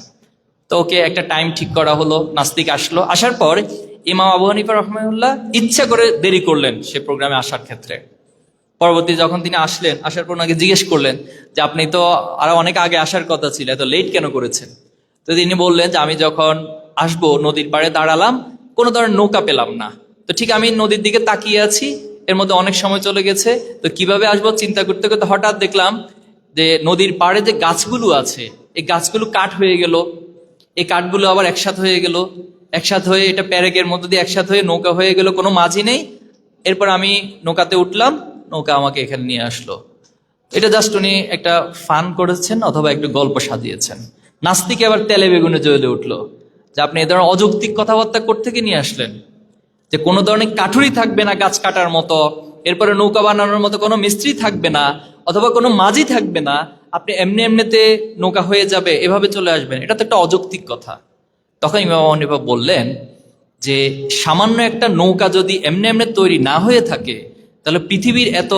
তো ওকে একটা টাইম ঠিক করা হলো, নাস্তিক আসলো। আসার পর ইমাম আবু হানিফা রহমাহুল্লাহ ইচ্ছা করে দেরি করলেন সে প্রোগ্রামে আসার ক্ষেত্রে। পরবর্তী যখন তিনি আসলেন, আসার পর ওনাকে জিজ্ঞেস করলেন যে আপনি তো আরো অনেক আগে আসার কথা ছিল, এত লেট কেন করেছেন? তো তিনি বললেন যে আমি যখন আসবো নদীর পাড়ে দাঁড়ালাম, কোনো ধরনের নৌকা পেলাম না। তো ঠিক আমি নদীর দিকে তাকিয়ে আছি, এর মধ্যে অনেক সময় চলে গেছে। তো কিভাবে আসবো চিন্তা করতে করতে হঠাৎ দেখলাম যে নদীর পাড়ে যে গাছগুলো আছে, এই গাছগুলো কাঠ হয়ে গেল, এই কাঠগুলো আবার একসাথ হয়ে গেল, একসাথ হয়ে এটা প্যারেকের মধ্যে দিয়ে একসাথ হয়ে নৌকা হয়ে গেল, কোনো মাঝি নেই। এরপর আমি নৌকাতে উঠলাম, নৌকা আমাকে এখানে নিয়ে আসলো। এটা জাস্ট উনি একটা ফান করেছেন অথবা একটু গল্প সাজিয়েছেন। নাস্তিক আবার তেলে বেগুনে জ্বলে উঠলো যে আপনি এ ধরনের অযৌক্তিক কথাবার্তা কোত্থেকে নিয়ে আসলেন, যে কোনো ধরনের কাঠুরি থাকবে না গাছ কাটার মতো, এরপরে নৌকা বানানোর মতো কোনো মিস্ত্রি থাকবে না অথবা কোনো মাঝি থাকবে না, আপনি এমনি এমনিতে নৌকা হয়ে যাবে এভাবে চলে আসবেন, এটা তো একটা অযৌক্তিক কথা। তখন ইমাম আবু হানিফা বললেন যে সামান্য একটা নৌকা যদি এমনি এমনি তৈরি না হয়ে থাকে, তাহলে পৃথিবীর এত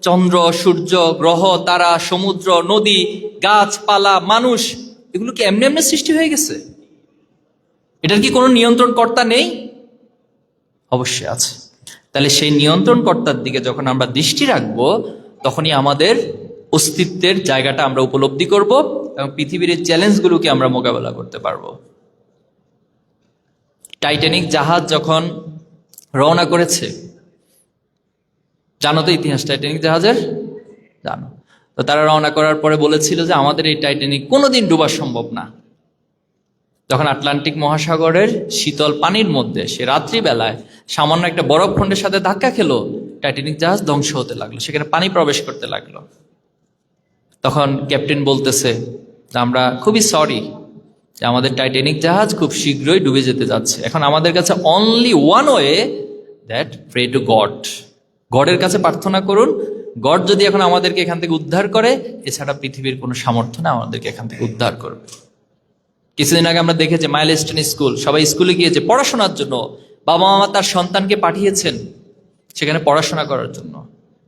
চন্দ্র, সূর্য, গ্রহ, তারা, সমুদ্র, নদী, গাছপালা, মানুষ, এগুলো কি এমনি এমনি সৃষ্টি হয়ে গেছে? এটার কি কোনো নিয়ন্ত্রণ কর্তা নেই? অবশ্যই আছে। তাহলে সেই নিয়ন্ত্রণ কর্তার দিকে যখন আমরা দৃষ্টি রাখবো, তখনই আমাদের অস্তিত্বের জায়গাটা আমরা উপলব্ধি করব এবং পৃথিবীর এই চ্যালেঞ্জগুলোকে আমরা মোকাবেলা করতে পারবো। টাইটানিক জাহাজ যখন রওনা করেছে, জানো তো ইতিহাস টাইটানিক জাহাজের? জানো তো। তারা রওনা করার পরে বলেছিল যে আমাদের এই টাইটানিক কোনোদিন ডুবা সম্ভব না। যখন আটলান্টিক মহাসাগরের শীতল পানির মধ্যে সে রাত্রিবেলায় সামান্য একটা বরফখণ্ডের সাথে ধাক্কা খেলো, টাইটানিক জাহাজ ধ্বংস হতে লাগলো, সেখানে পানি প্রবেশ করতে লাগলো। তখন ক্যাপ্টেন বলতেছে যে আমরা খুবই সরি যে আমাদের টাইটানিক জাহাজ খুব শীঘ্রই ডুবে যেতে যাচ্ছে। এখন আমাদের কাছে only one way, that pray to God. গডের কাছে প্রার্থনা করুন। গড যদি এখন আমাদেরকে এখান থেকে উদ্ধার করে, এছাড়া পৃথিবীর কোনো সামর্থ্য না আমাদেরকে এখান থেকে উদ্ধার করবে। কিছুদিন আগে আমরা দেখেছি মাইলস্টোন স্কুল, সবাই স্কুলে গিয়েছে পড়াশোনার জন্য। বাবা মামা তার সন্তানকে পাঠিয়েছেন সেখানে পড়াশোনা করার জন্য,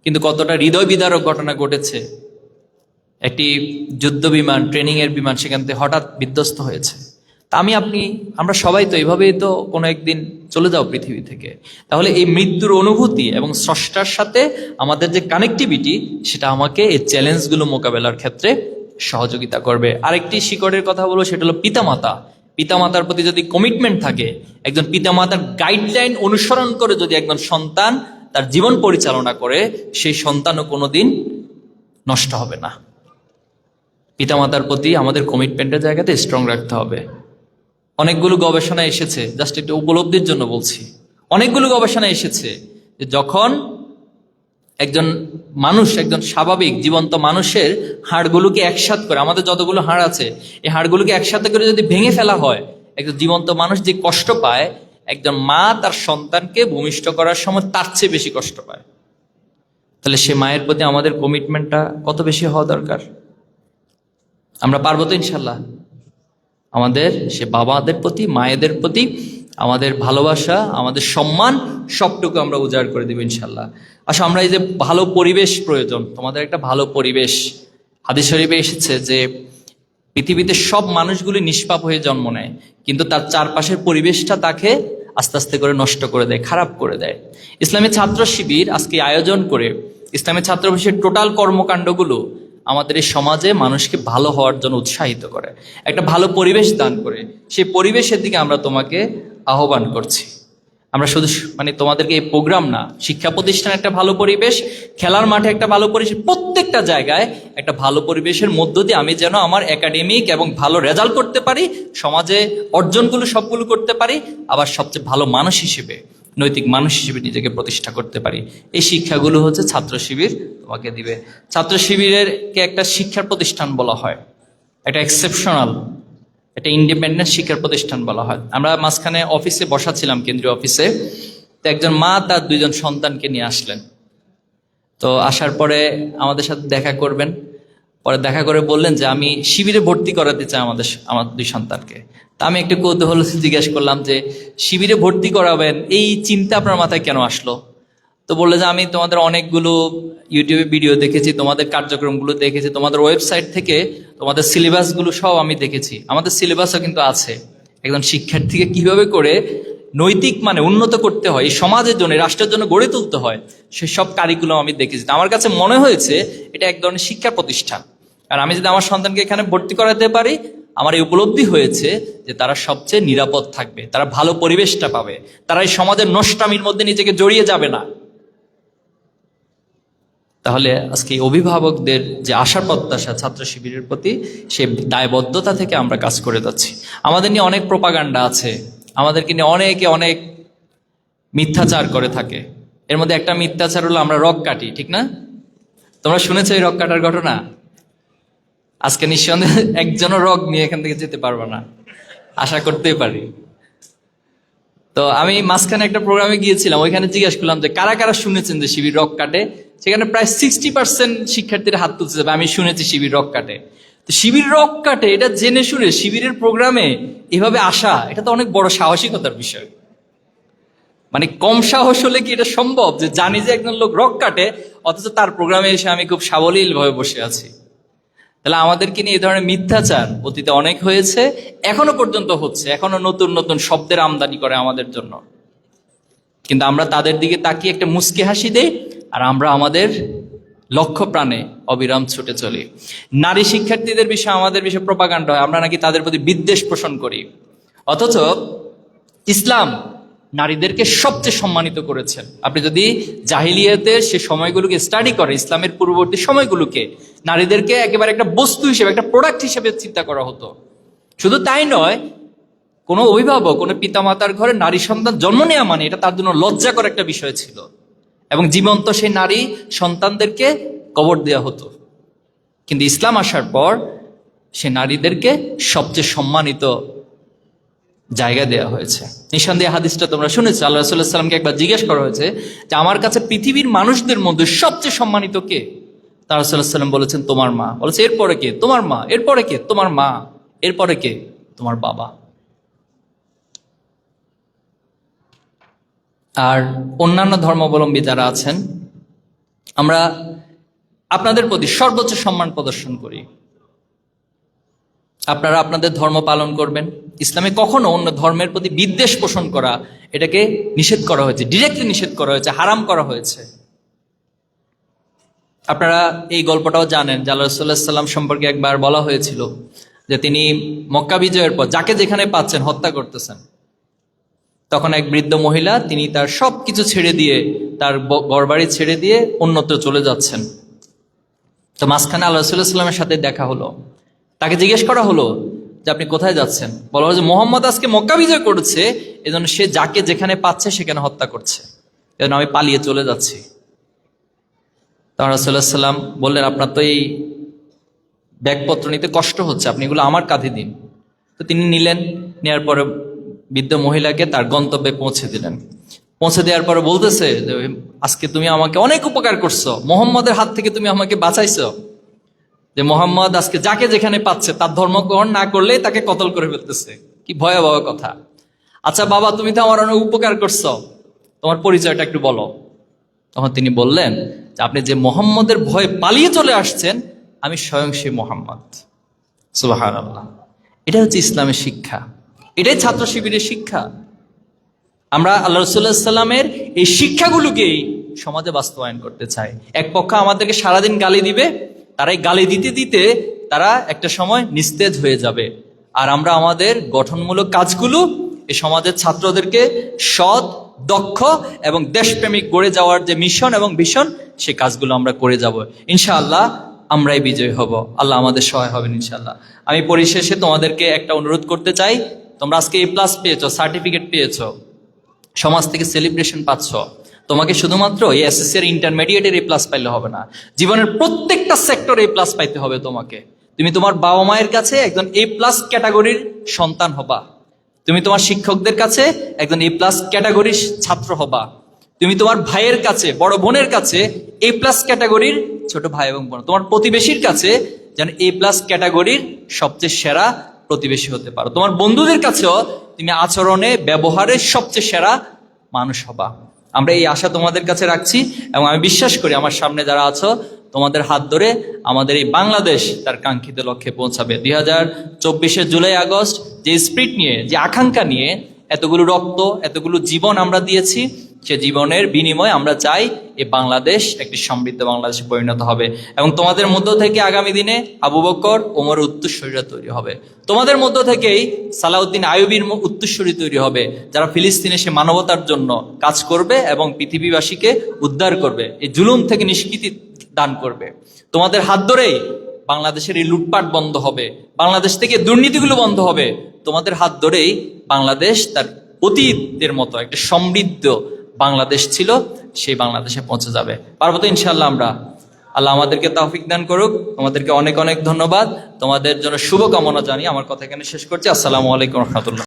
কিন্তু কতটা হৃদয় বিদারক ঘটনা ঘটেছে। একটি যুদ্ধ বিমান, ট্রেনিং এর বিমান সেখান থেকে হঠাৎ বিধ্বস্ত হয়েছে। তা আমরা সবাই তো এইভাবেই তো কোনো একদিন চলে যাও পৃথিবী থেকে। তাহলে এই মৃত্যুর অনুভূতি এবং স্রষ্টার সাথে আমাদের যে কানেক্টিভিটি, সেটা আমাকে এই চ্যালেঞ্জগুলো মোকাবেলার ক্ষেত্রে সহযোগিতা করবে। আরেকটি শিকড়ের কথা বলবো, সেটা হলো পিতামাতা। পিতামাতার প্রতি যদি কমিটমেন্ট থাকে, একজন পিতামাতার গাইডলাইন অনুসরণ করে যদি একজন সন্তান তার জীবন পরিচালনা করে, সেই সন্তানও কোনোদিন নষ্ট হবে না। পিতামাতার প্রতি আমাদের কমিটমেন্টের জায়গাতে স্ট্রং রাখতে হবে। অনেকগুলো গবেষণা এসেছে, জাস্ট একটু উপলব্ধির জন্য বলছি, অনেকগুলো গবেষণা এসেছে যে যখন একজন মানুষ, একজন স্বাভাবিক জীবন্ত মানুষের হাড়গুলোকে একসাথে করে, আমাদের যতগুলো হাড় আছে এই হাড়গুলোকে একসাথে করে যদি ভেঙে ফেলা হয়, একজন জীবন্ত মানুষ যে কষ্ট পায়, একজন মা তার সন্তানকে ভূমিষ্ঠ করার সময় তার চেয়ে বেশি কষ্ট পায়। তাহলে সে মায়ের প্রতি আমাদের কমিটমেন্টটা কত বেশি হওয়া দরকার। আমরা পারবো তো ইনশাল্লাহ? আমাদের সে বাবাদের প্রতি, মায়েদের প্রতি আমাদের ভালোবাসা, আমাদের সম্মান সবটুকু আমরা উজাড় করে দেব ইনশাল্লাহ। আচ্ছা, আমরা এই যে ভালো পরিবেশ প্রয়োজন, তোমাদের একটা ভালো পরিবেশ, হাদিস শরীফে এসেছে যে পৃথিবীতে সব মানুষগুলি নিষ্পাপ হয়ে জন্ম নেয়, কিন্তু তার চারপাশের পরিবেশটা তাকে আস্তে আস্তে করে নষ্ট করে দেয়, খারাপ করে দেয়। ইসলামী ছাত্র শিবির আজকে আয়োজন করে ইসলামী ছাত্র শিবিরের টোটাল কর্মকাণ্ডগুলো আমাদের এই সমাজে মানুষকে ভালো হওয়ার জন্য উৎসাহিত করে, একটা ভালো পরিবেশ দান করে। সেই পরিবেশের দিকে আমরা তোমাকে আহ্বান করছি। আমরা শুধু তোমাদেরকে এই প্রোগ্রাম না, শিক্ষা প্রতিষ্ঠানে একটা ভালো পরিবেশ, খেলার মাঠে একটা ভালো পরিবেশ, প্রত্যেকটা জায়গায় একটা ভালো পরিবেশের মধ্য দিয়ে আমি যেন আমার একাডেমিক এবং ভালো রেজাল্ট করতে পারি, সমাজে অর্জনগুলো সবগুলো করতে পারি, আবার সবচেয়ে ভালো মানুষ হিসেবে, নৈতিক মানুষ হিসেবে নিজেকে প্রতিষ্ঠা করতে পারি। এই শিক্ষাগুলো হচ্ছে ছাত্র শিবির তোমাকে দিবে। ছাত্র শিবিরের কে একটা শিক্ষার প্রতিষ্ঠান বলা হয়, একটা এক্সেপশনাল, একটা ইন্ডিপেন্ডেন্ট শিক্ষার প্রতিষ্ঠান বলা হয়। আমরা মাঝখানে অফিসে বসা ছিলাম, কেন্দ্রীয় অফিসে, তো একজন মা তার 2জন সন্তানকে নিয়ে আসলেন। তো আসার পরে আমাদের সাথে দেখা করবেন, পরে দেখা করে বললেন যে আমি শিবিরে ভর্তি করাতে চাই আমার 2 সন্তানকে। তা আমি একটু কৌতূহল জিজ্ঞেস করলাম যে শিবিরে ভর্তি করাবেন, এই চিন্তা আপনার মাথায় কেন আসলো? তো বললে যে আমি তোমাদের অনেকগুলো ইউটিউবে ভিডিও দেখেছি, তোমাদের কার্যক্রমগুলো দেখেছি, তোমাদের ওয়েবসাইট থেকে তোমাদের সিলেবাসগুলো সব আমি দেখেছি। আমাদের সিলেবাসও কিন্তু আছে, একজন শিক্ষার্থীকে কিভাবে করে নৈতিক উন্নত করতে হয়, এই সমাজের জন্য, রাষ্ট্রের জন্য গড়ে তুলতে হয়, সেসব কারিকুলাম আমি দেখেছি। আমার কাছে মনে হয়েছে এটা এক ধরনের শিক্ষা প্রতিষ্ঠান। আর আমি যদি আমার সন্তানকে এখানে ভর্তি করাতে পারি, আমার এই উপলব্ধি হয়েছে যে তারা সবচেয়ে নিরাপদ থাকবে, তারা ভালো পরিবেশটা পাবে, তারা এই সমাজের নষ্টামির মধ্যে নিজেকে জড়িয়ে যাবে না। তাহলে আজকে অভিভাবকদের যে আশা প্রত্যাশা ছাত্র শিবিরের প্রতি, সে দায়বদ্ধতা থেকে আমরা কাজ করে যাচ্ছি। আমাদের নিয়ে অনেক প্রোপাগান্ডা আছে, আমাদেরকে নিয়ে অনেকে অনেক মিথ্যাচার করে থাকে। এর মধ্যে একটা মিথ্যাচার হলো আমরা রক কাটি, ঠিক না? তোমরা শুনেছো এই রক কাটার ঘটনা? আজকে নিঃসন্দেহে একজনও রক নিয়ে এখান থেকে যেতে পারবে না, আশা করতেই পারি। তো আমি মাঝখানে একটা প্রোগ্রামে গিয়েছিলাম, ওইখানে জিজ্ঞেস করলাম যে কারা কারা শুনেছেন যে শিবির রক কাটে। সেখানে প্রায় 60% শিক্ষার্থীরা হাত তুলছে, আমি শুনেছি শিবির রক কাটে। তো শিবির রক কাটে এটা জেনে শুনে শিবিরের প্রোগ্রামে এভাবে আসা, এটা তো অনেক বড় সাহসিকতার বিষয়। কম সাহস হলে কি এটা সম্ভব যে জানি যে একজন লোক রক কাটে, অথচ তার প্রোগ্রামে এসে আমি খুব সাবলীল ভাবে বসে আছি? তাহলে আমাদেরকে নিয়ে এই ধরনের মিথ্যাচার অতীতে অনেক হয়েছে, এখনো পর্যন্ত হচ্ছে, এখনো নতুন নতুন শব্দের আমদানি করে আমাদের জন্য। কিন্তু আমরা তাদের দিকে তাকিয়ে একটা মুচকি হাসি দেই, আর আমরা আমাদের লক্ষ্য প্রাণে অবিরাম ছুটে চলি। নারী শিক্ষার্থীদের বিষয়ে আমাদের বিষয়ে প্রোপাগান্ডা হয়, আমরা নাকি তাদের প্রতি বিদ্বেষ পোষণ করি। অথচ ইসলাম নারীদেরকে সবচেয়ে সম্মানিত করেছেন। আপনি যদি জাহিলিয়াতের সে সময়গুলোকে স্টাডি করেন, ইসলামের পূর্ববর্তী সময়গুলোকে, নারীদেরকে একেবারে একটা বস্তু হিসেবে, একটা প্রোডাক্ট হিসেবে চিন্তা করা হতো। শুধু তাই নয়, কোনো অভিভাবক, কোনো পিতামাতার ঘরে নারী সন্তান জন্ম নেওয়া এটা তার জন্য লজ্জাকর একটা বিষয় ছিল, এবং জীবন্ত সেই নারী সন্তানদেরকে কবর দেওয়া হতো। কিন্তু ইসলাম আসার পর সে নারীদেরকে সবচেয়ে সম্মানিত জায়গা দেওয়া হয়েছে। নিঃসন্দেহে হাদিসটা তোমরা শুনেছো, আল্লাহ রাসূলুল্লাহ সাল্লাল্লাহু আলাইহি ওয়াসাল্লামকে একবার জিজ্ঞেস করা হয়েছে যে আমার কাছে পৃথিবীর মানুষদের মধ্যে সবচেয়ে সম্মানিত কে? তার রাসূলুল্লাহ সাল্লাল্লাহু আলাইহি ওয়াসাল্লাম বলেছেন তোমার মা। বলেছে এরপরে কে? তোমার মা। এরপরে কে? তোমার মা। এরপরে কে? তোমার বাবা। আর অন্যান্য ধর্মাবলম্বী যারা আছেন, আমরা আপনাদের প্রতি সর্বোচ্চ সম্মান প্রদর্শন করি। আপনারা আপনাদের ধর্ম পালন করবেন। ইসলামে কখনো অন্য ধর্মের প্রতি বিদ্বেষ পোষণ করা, এটাকে নিষেধ করা হয়েছে, ডিরেক্টলি নিষেধ করা হয়েছে, হারাম করা হয়েছে। আপনারা এই গল্পটাও জানেন যে আল্লাহ রাসূলুল্লাহ সাল্লাল্লাহু আলাইহি ওয়াসাল্লাম সম্পর্কে একবার বলা হয়েছিল যে তিনি মক্কা বিজয়ের পর যাকে যেখানে পাচ্ছেন হত্যা করতেছেন। তখন এক বৃদ্ধ মহিলা, তিনি তার সবকিছু ছেড়ে দিয়ে, তার ঘরবাড়ি ছেড়ে দিয়ে অন্যত্র চলে যাচ্ছেন। তো মাঝখানে আল্লাহ রাসূলুল্লাহ সাল্লাল্লাহু আলাইহি ওয়াসাল্লামের সাথে দেখা হলো। তাকে জিজ্ঞেস করা হলো যে আপনি কোথায় যাচ্ছেন? বলা হলো যে মোহাম্মদ আজকে মক্কা বিজয় করেছে, এজন্য সে যাকে যেখানে পাচ্ছে সেখানে হত্যা করছে, এজন্য আমি পালিয়ে চলে যাচ্ছি। তখন রাসূলুল্লাহ সাল্লাল্লাহু আলাইহি ওয়াসাল্লাম বললেন, আপনার তো এই ব্যাগপত্র নিতে কষ্ট হচ্ছে, আপনি এগুলো আমার কাঁধে দিন। তো তিনি নিলেন, নেওয়ার পরে বৃদ্ধ মহিলাকে তার গন্তব্যে পৌঁছে দিলেন। পৌঁছে দেওয়ার পরে বলতেছে যে আজকে তুমি আমাকে অনেক উপকার করছো, মোহাম্মদের হাত থেকে তুমি আমাকে বাঁচাইছো। যে মোহাম্মদ আজকে যাকে যেখানে পাচ্ছে তার ধর্ম গ্রহণ না করলেই তাকে কতল করে ফেলতেছে। কি ভয়াবহ কথা। আচ্ছা বাবা, তুমি তো আমার অনেক উপকার করছো, তোমার পরিচয়টা একটু বলো। তখন তিনি বললেন যে আপনি যে মোহাম্মদের ভয়ে পালিয়ে চলে আসছেন, আমি স্বয়ং সেই মোহাম্মদ। সুবহানাল্লাহ। এটা হচ্ছে ইসলামের শিক্ষা, এটাই ছাত্র শিবিরের শিক্ষা। আমরা আল্লাহ রাসূলুল্লাহ সাল্লামের এই শিক্ষাগুলোকেই সমাজে বাস্তবায়ন করতে চাই। এক পক্ষ আমাদেরকে সারাদিন গালি দিবে, তারাই গালি দিতে দিতে তারা একটা সময় নিস্তেজ হয়ে যাবে। আর আমরা আমাদের গঠনমূলক কাজগুলো এই সমাজের ছাত্রদেরকে সৎ, দক্ষ এবং দেশপ্রেমিক গড়ে যাওয়ার যে মিশন এবং ভিশন, সে কাজগুলো আমরা করে যাব। ইনশাআল্লাহ আমরাই বিজয়ী হব, আল্লাহ আমাদের সহায় হবেন ইনশাআল্লাহ। আমি পরিশেষে তোমাদেরকে একটা অনুরোধ করতে চাই, তোমরা আজকে A+ পেয়েছো, সার্টিফিকেট পেয়েছো, সমাজ থেকে সেলিব্রেশন পাচ্ছ। তোমাকে শুধুমাত্র এই এসএসসি এর ইন্টারমিডিয়েটের A+ পাইলে হবে না, জীবনের প্রত্যেকটা সেক্টরে A+ পাইতে হবে তোমাকে। তুমি তোমার বাবা মায়ের কাছে একজন A+ ক্যাটাগরির সন্তান হবা, তুমি তোমার শিক্ষকদের কাছে একজন A+ ক্যাটাগরির ছাত্র হবা, তুমি তোমার ভাইয়ের কাছে, বড় বোনের কাছে A+ ক্যাটাগরির ছোট ভাই এবং বোন, তোমার প্রতিবেশীর কাছে যেন A+ ক্যাটাগরির সবচেয়ে সেরা প্রতিবেশী হতে পারো। তোমার বন্ধুদের কাছেও তুমি আচরণে, ব্যবহারে সবচেয়ে সেরা মানুষ হবা। আমরা এই আশা তোমাদের কাছে রাখছি এবং আমি বিশ্বাস করি আমার সামনে যারা আছো, তোমাদের হাত ধরে আমাদের এই বাংলাদেশ তার কাঙ্ক্ষিত লক্ষ্যে পৌঁছাবে। 2024 জুলাই আগস্ট যে স্পিরিট নিয়ে, যে আকাঙ্ক্ষা নিয়ে এতগুলো রক্ত, এতগুলো জীবন আমরা দিয়েছি, সে জীবনের বিনিময়ে আমরা চাই এই বাংলাদেশ একটি সমৃদ্ধ বাংলাদেশে পরিণত হবে। এবং তোমাদের মধ্য থেকে আগামী দিনে আবু বকর, ওমর উত্তরসূরিরা তৈরি হবে। তোমাদের মধ্য থেকেই সালাউদ্দিন আইয়ুবীর উত্তরসূরি তৈরি হবে, যারা ফিলিস্তিনে সে মানবতার জন্য কাজ করবে এবং পৃথিবীবাসীকে উদ্ধার করবে, এই জুলুম থেকে নিষ্কৃতি দান করবে। তোমাদের হাত ধরেই বাংলাদেশের এই লুটপাট বন্ধ হবে, বাংলাদেশ থেকে দুর্নীতিগুলো বন্ধ হবে। তোমাদের হাত ধরেই বাংলাদেশ তার অতীতের মতো একটা সমৃদ্ধ বাংলাদেশ ছিল, সেই বাংলাদেশে পৌঁছে যাবে। পারবো তো ইনশাআল্লাহ আমরা? আল্লাহ আমাদেরকে তৌফিক দান করুক। তোমাদেরকে অনেক অনেক ধন্যবাদ, তোমাদের জন্য শুভকামনা জানিয়ে আমার কথা এখানে শেষ করছি। আসসালামু আলাইকুম ওয়া রাহমাতুল্লাহ।